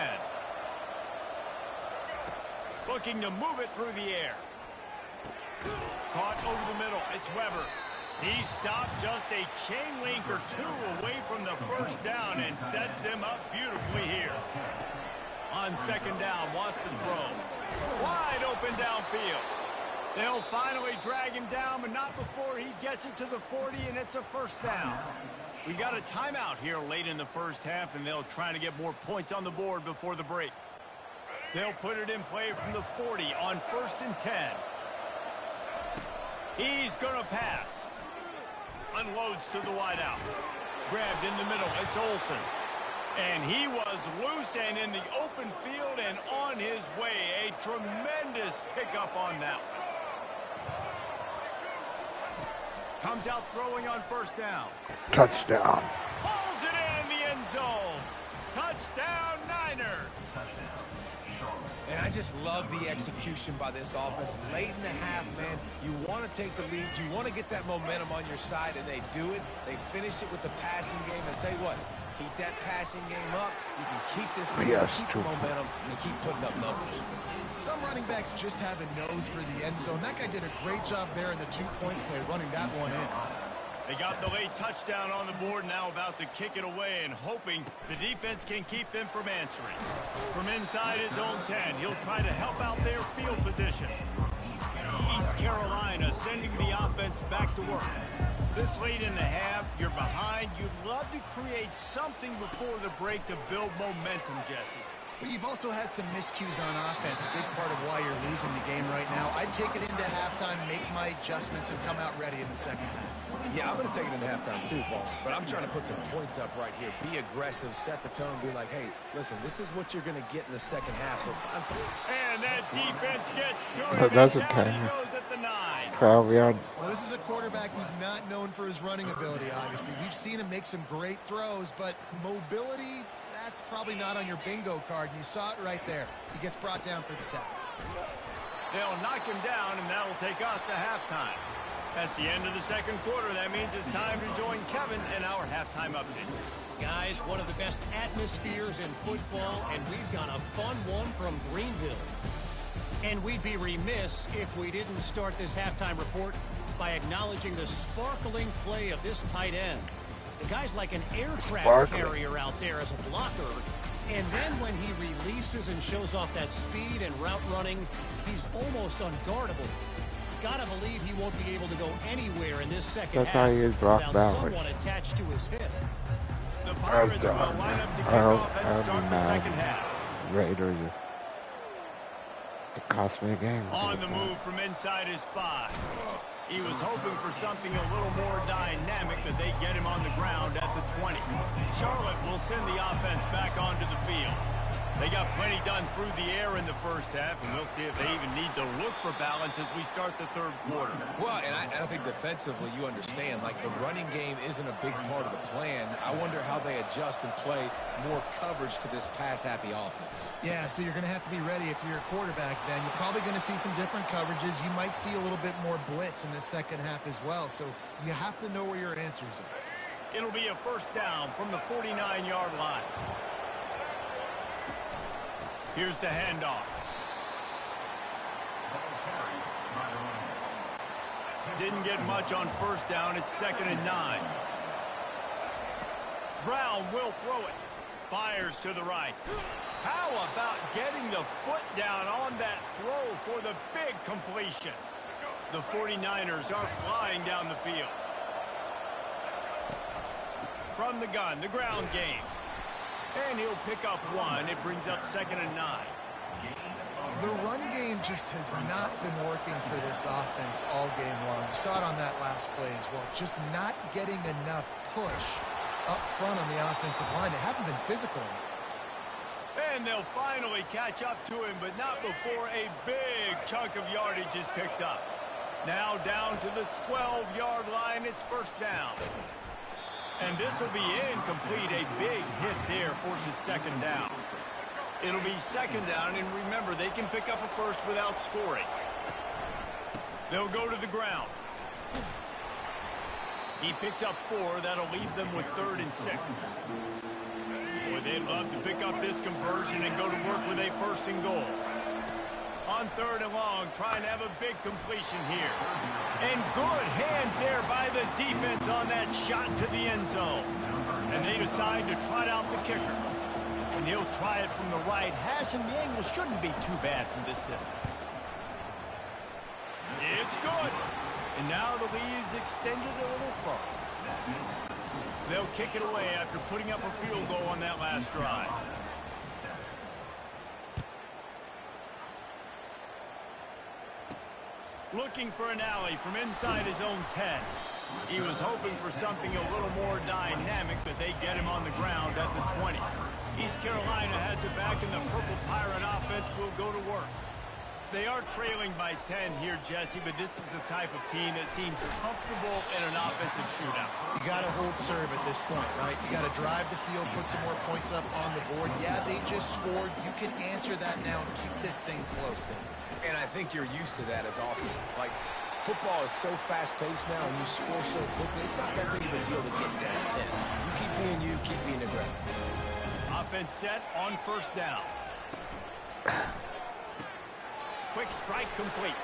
Looking to move it through the air. Caught over the middle. It's Weber. He stopped just a chain link or 2 away from the first down and sets them up beautifully here. On 2nd down, wants to throw. Wide open downfield. They'll finally drag him down, but not before he gets it to the 40, and it's a first down. We got a timeout here late in the first half, and they'll try to get more points on the board before the break. They'll put it in play from the 40 on 1st and 10. He's going to pass. Unloads to the wideout. Grabbed in the middle. It's Olsen. And he was loose and in the open field and on his way. A tremendous pickup on that one. Comes out throwing on first down. Touchdown. Pulls it in the end zone. Touchdown, Niners. And I just love the execution by this offense. Late in the half, man, you want to take the lead. You want to get that momentum on your side, and they do it. They finish it with the passing game. And I tell you what, keep that passing game up. You can keep this lead, keep the momentum, and keep putting up numbers. Some running backs just have a nose for the end zone. That guy did a great job there in the two-point play, running that one in. They got the late touchdown on the board, now about to kick it away and hoping the defense can keep them from answering. From inside his own 10, he'll try to help out their field position. East Carolina sending the offense back to work. This late in the half, you're behind. You'd love to create something before the break to build momentum, Jesse. But you've also had some miscues on offense, a big part of why you're losing the game right now. I'd take it into halftime, make my adjustments, and come out ready in the second half. Yeah, I'm going to take it into halftime too, Paul. But I'm trying to put some points up right here. Be aggressive, set the tone, be like, hey, listen, this is what you're going to get in the second half, so find some... And that defense gets to him. That's and okay. down he goes at the 9. 12 yards. Well, this is a quarterback who's not known for his running ability, obviously. We've seen him make some great throws, but mobility, that's probably not on your bingo card, and you saw it right there. He gets brought down for the sack. They'll knock him down, and that'll take us to halftime. That's the end of the second quarter. That means it's time to join Kevin in our halftime update. Guys, one of the best atmospheres in football, and we've got a fun one from Greenville. And we'd be remiss if we didn't start this halftime report by acknowledging the sparkling play of this tight end. The guy's like an aircraft carrier out there as a blocker. And then when he releases and shows off that speed and route running, he's almost unguardable. Gotta believe he won't be able to go anywhere in this second That's half how he is Brock without Bowers. someone attached to his hip. The Pirates will line up to kick off and start the second half. Raiders. It cost me a game. On the move from inside his 5. He was hoping for something a little more dynamic, but they get him on the ground at the 20. Charlotte will send the offense back onto the field. They got plenty done through the air in the first half, and we'll see if they even need to look for balance as we start the third quarter. Well, and I think defensively, you understand, like the running game isn't a big part of the plan. I wonder how they adjust and play more coverage to this pass-happy offense. Yeah, so you're going to have to be ready if you're a quarterback then. You're probably going to see some different coverages. You might see a little bit more blitz in the second half as well, so you have to know where your answers are. It'll be a first down from the 49-yard line. Here's the handoff. Didn't get much on first down. It's 2nd and 9. Brown will throw it. Fires to the right. How about getting the foot down on that throw for the big completion? The 49ers are flying down the field. From the gun, the ground game. And he'll pick up 1. It brings up 2nd and 9. The run game just has not been working for this offense all game long. We saw it on that last play as well. Just not getting enough push up front on the offensive line. They haven't been physical enough. And they'll finally catch up to him, but not before a big chunk of yardage is picked up. Now down to the 12-yard line. It's first down. And this will be incomplete. A big hit there forces 2nd down. It'll be 2nd down, and remember, they can pick up a first without scoring. They'll go to the ground. He picks up 4. That'll leave them with 3rd and 6. Boy, they'd love to pick up this conversion and go to work with a 1st and goal. On 3rd and long, trying to have a big completion here. And good hands there by the defense on that shot to the end zone. And they decide to trot out the kicker. And he'll try it from the right hash, and the angle shouldn't be too bad from this distance. It's good. And now the lead's extended a little further. They'll kick it away after putting up a field goal on that last drive. Looking for an alley from inside his own 10. He was hoping for something a little more dynamic, but they get him on the ground at the 20. East Carolina has it back, and the Purple Pirate offense will go to work. They are trailing by 10 here, Jesse, but this is the type of team that seems comfortable in an offensive shootout. You got to hold serve at this point, right? You got to drive the field, put some more points up on the board. Yeah, they just scored. You can answer that now and keep this thing close. And I think you're used to that as offense. Like, football is so fast-paced now, and you score so quickly, it's not that big of a deal to get down 10. You keep being you, keep being aggressive. Offense set on first down. Quick strike complete.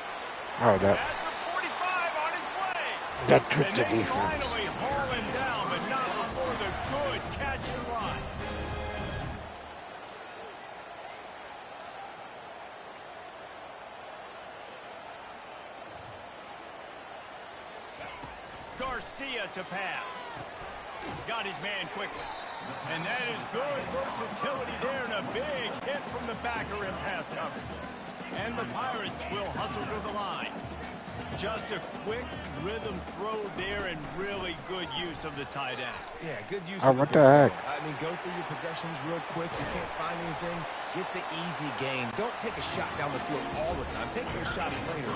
Oh, that. At the 45 on his way. That took And the they defense. finally haul him down, but not before the good catch and run. Garcia to pass. Got his man quickly. And that is good versatility there, and a big hit from the backer in pass coverage. And the Pirates will hustle to the line. Just a quick rhythm throw there, and really good use of the tight end. Yeah, good use Oh, of what the the heck? I mean, go through your progressions real quick. You can't find anything. Get the easy gain. Don't take a shot down the field all the time. Take those shots later.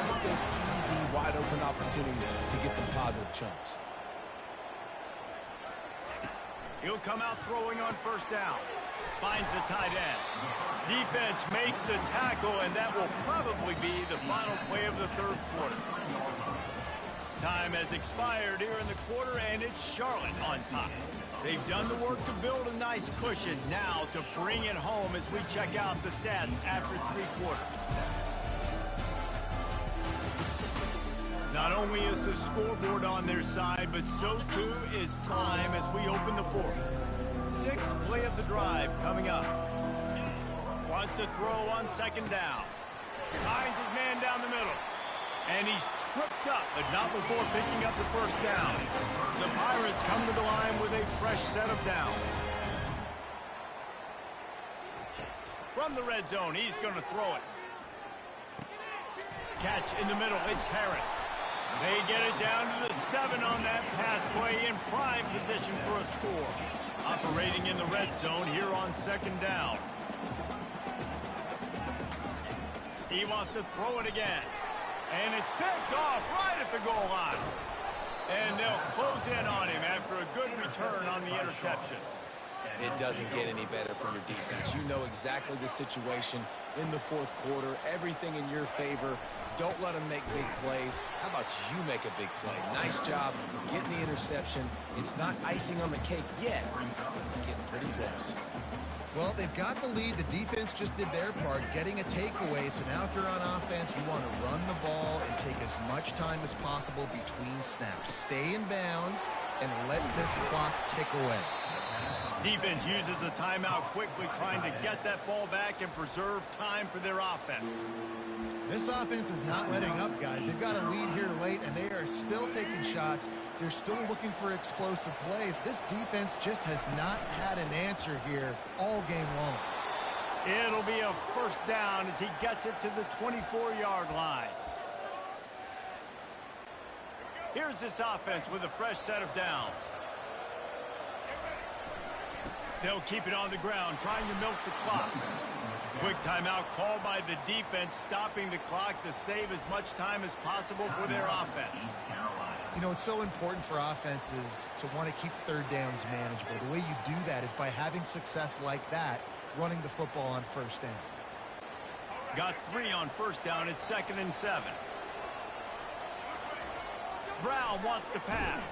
Take those easy, wide-open opportunities to get some positive chunks. He'll come out throwing on first down. Finds the tight end. Defense makes the tackle, and that will probably be the final play of the third quarter. Time has expired here in the quarter, and it's Charlotte on top. They've done the work to build a nice cushion. Now to bring it home as we check out the stats after three quarters. Not only is the scoreboard on their side, but so too is time as we open the fourth. Sixth play of the drive coming up. Wants to throw on second down. Finds his man down the middle. And he's tripped up, but not before picking up the first down. The Pirates come to the line with a fresh set of downs. From the red zone, he's going to throw it. Catch in the middle, it's Harris. They get it down to the 7 on that pass play, in prime position for a score. Operating in the red zone here on second down. He wants to throw it again. And it's picked off right at the goal line. And they'll close in on him after a good return on the interception. It doesn't get any better from your defense. You know exactly the situation in the fourth quarter. Everything in your favor. Don't let them make big plays. How about you make a big play? Nice job getting the interception. It's not icing on the cake yet. It's getting pretty close. Well, they've got the lead. The defense just did their part, getting a takeaway. So now if you're on offense, you want to run the ball and take as much time as possible between snaps. Stay in bounds and let this clock tick away. Defense uses a timeout quickly, trying to get that ball back and preserve time for their offense. This offense is not letting up, guys. They've got a lead here late, and they are still taking shots. They're still looking for explosive plays. This defense just has not had an answer here all game long. It'll be a first down as he gets it to the 24-yard line. Here's this offense with a fresh set of downs. They'll keep it on the ground, trying to milk the clock. Quick timeout called by the defense, stopping the clock to save as much time as possible for their offense. You know, it's so important for offenses to want to keep third downs manageable. The way you do that is by having success like that, running the football on first down. Got 3 on first down. It's 2nd and 7. Brown wants to pass.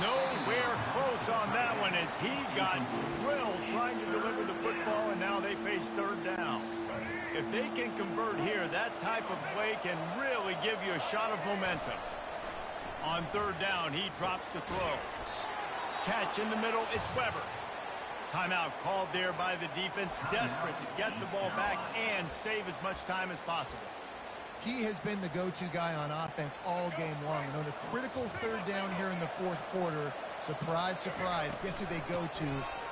Nowhere close on that one as he got drilled trying to deliver the football, and now they face third down. If they can convert here, that type of play can really give you a shot of momentum. On third down, he drops to throw. Catch in the middle, it's Weber. Timeout called there by the defense, desperate to get the ball back and save as much time as possible. He has been the go-to guy on offense all game long. And on a critical third down here in the fourth quarter, surprise, surprise, guess who they go to?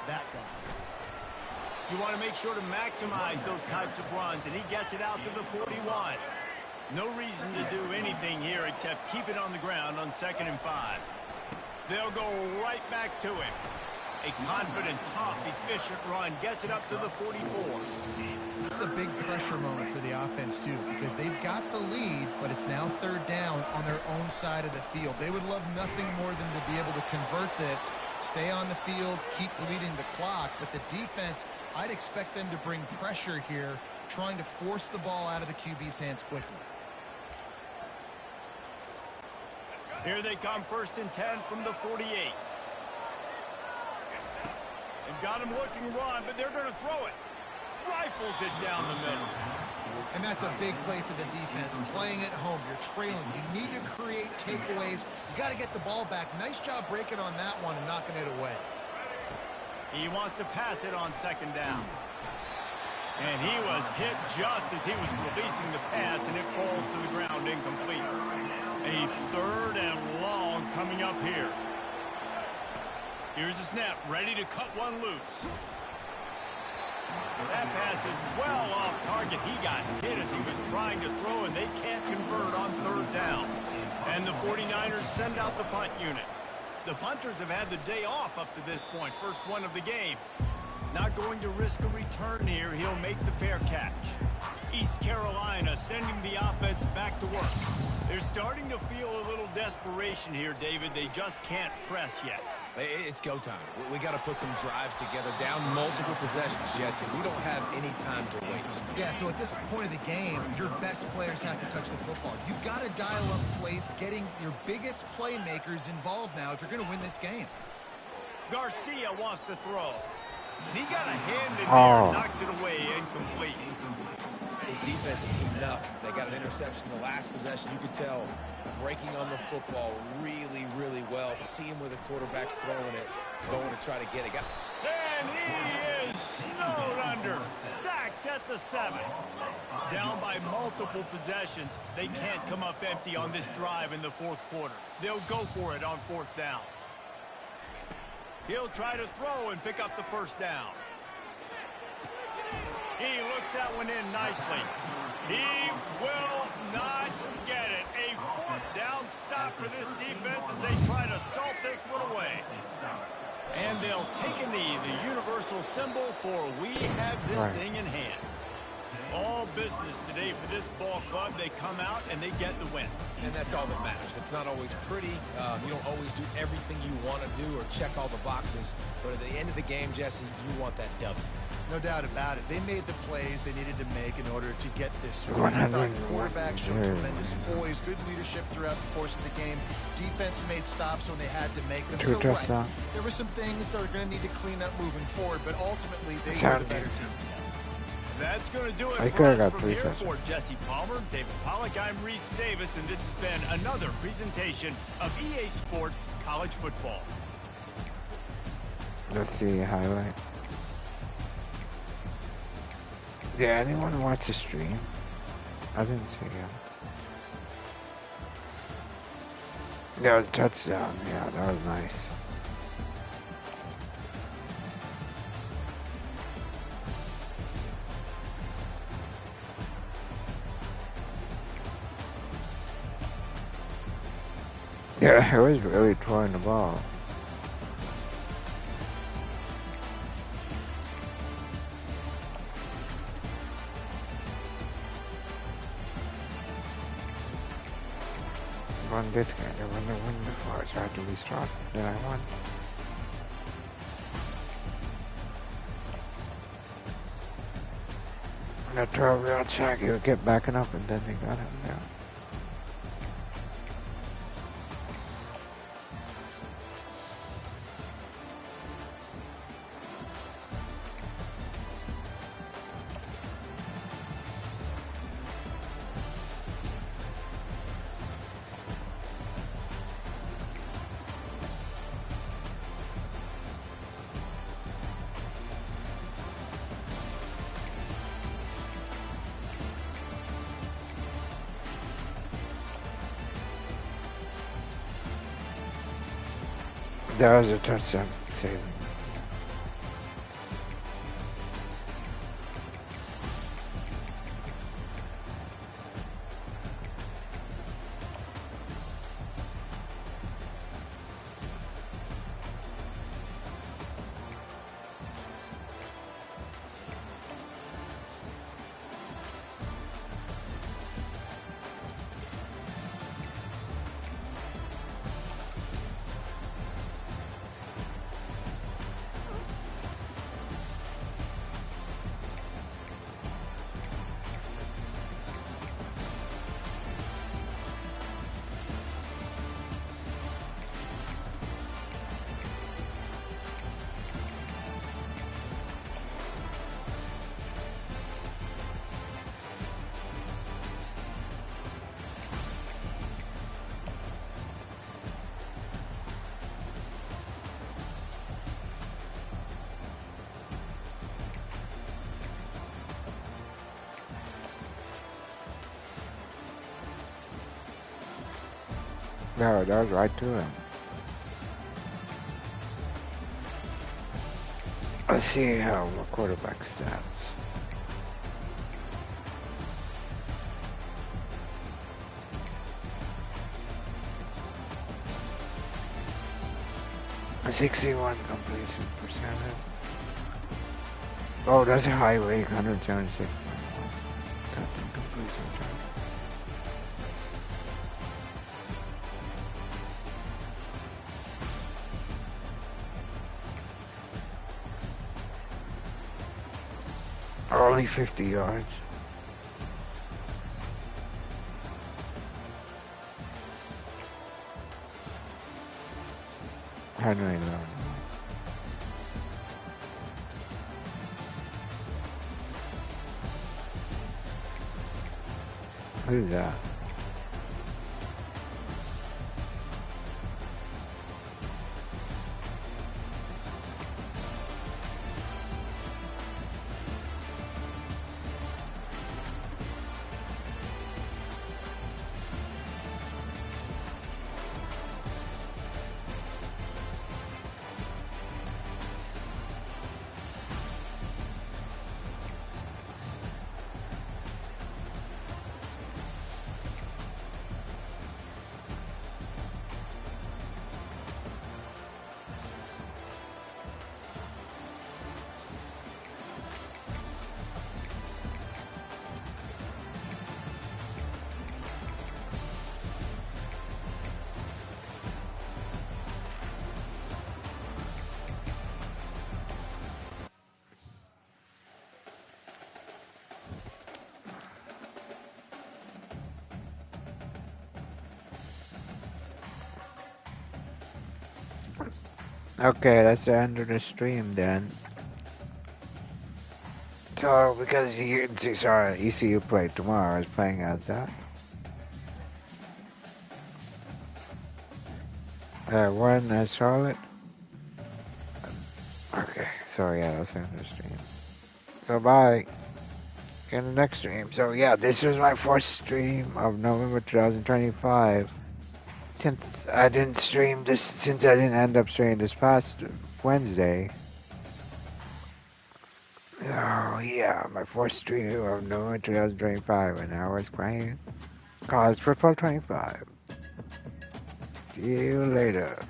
That guy. You want to make sure to maximize those types of runs, and he gets it out to the 41. No reason to do anything here except keep it on the ground on 2nd and 5. They'll go right back to him. A confident, tough, efficient run gets it up to the 44. This is a big pressure moment for the offense, too, because they've got the lead, but it's now third down on their own side of the field. They would love nothing more than to be able to convert this, stay on the field, keep bleeding the clock. But the defense, I'd expect them to bring pressure here, trying to force the ball out of the QB's hands quickly. Here they come, 1st and 10 from the 48. They've got him looking run, but they're going to throw it. Rifles it down the middle. And that's a big play for the defense. Playing at home, you're trailing. You need to create takeaways. You got to get the ball back. Nice job breaking on that one and knocking it away. He wants to pass it on 2nd down. And he was hit just as he was releasing the pass, and it falls to the ground incomplete. A 3rd and long coming up here. Here's the snap, ready to cut one loose. That pass is well off target. He got hit as he was trying to throw, and they can't convert on 3rd down. And the 49ers send out the punt unit. The punters have had the day off up to this point, first one of the game. Not going to risk a return here. He'll make the fair catch. East Carolina sending the offense back to work. They're starting to feel a little desperation here, David. They just can't press yet. It's go time. We got to put some drives together, down multiple possessions, Jesse. We don't have any time to waste. Yeah, so at this point of the game, your best players have to touch the football. You've got to dial up plays, getting your biggest playmakers involved now if you're going to win this game. Garcia wants to throw. And he got a hand in there and knocks it away, incomplete. His defense is heating up. They got an interception the last possession. You could tell breaking on the football really, really well. Seeing where the quarterback's throwing it, going to try to get it. And he is snowed under. Sacked at the 7. Down by multiple possessions. They can't come up empty on this drive in the 4th quarter. They'll go for it on 4th down. He'll try to throw and pick up the 1st down. He looks that one in nicely. He will not get it. A 4th down stop for this defense as they try to salt this one away. And they'll take a knee, the universal symbol for we have this thing in hand. All business today for this ball club. They come out and they get the win. And that's all that matters. It's not always pretty. You don't always do everything you want to do or check all the boxes. But at the end of the game, Jesse, you want that W. No doubt about it. They made the plays they needed to make in order to get this win. I thought the quarterback showed tremendous poise, good leadership throughout the course of the game. Defense made stops when they had to make them. So right, there were some things that were going to need to clean up moving forward, but ultimately they were the better team. That's going to do it for us from here. For Jesse Palmer, David Pollack, I'm Reese Davis, and this has been another presentation of EA Sports College Football. Let's see a highlight. Did anyone watch the stream? I didn't see him. That was a touchdown. Yeah, that was nice. Yeah, he was really throwing the ball. Won this guy, I won the win before, so I had to restart. Then I won. And I throw a real check, he would get backing up, and then they got him down. That was a touchdown save. No, that was right to him. Let's see how my quarterback stats. A 61 completion percentage. Oh, that's a high rate, 176. Completion rate. Only 50 yards. Henry Long. Who's that? Okay, that's the end of the stream then. So, because ECU played tomorrow, I was playing outside. One Charlotte. Okay, so yeah, that's the end of the stream. So bye. In the next stream. So yeah, this is my fourth stream of November 2025. Since I didn't end up streaming this past Wednesday. Oh yeah, my fourth stream of November 2025, and I was playing College Football 25. See you later.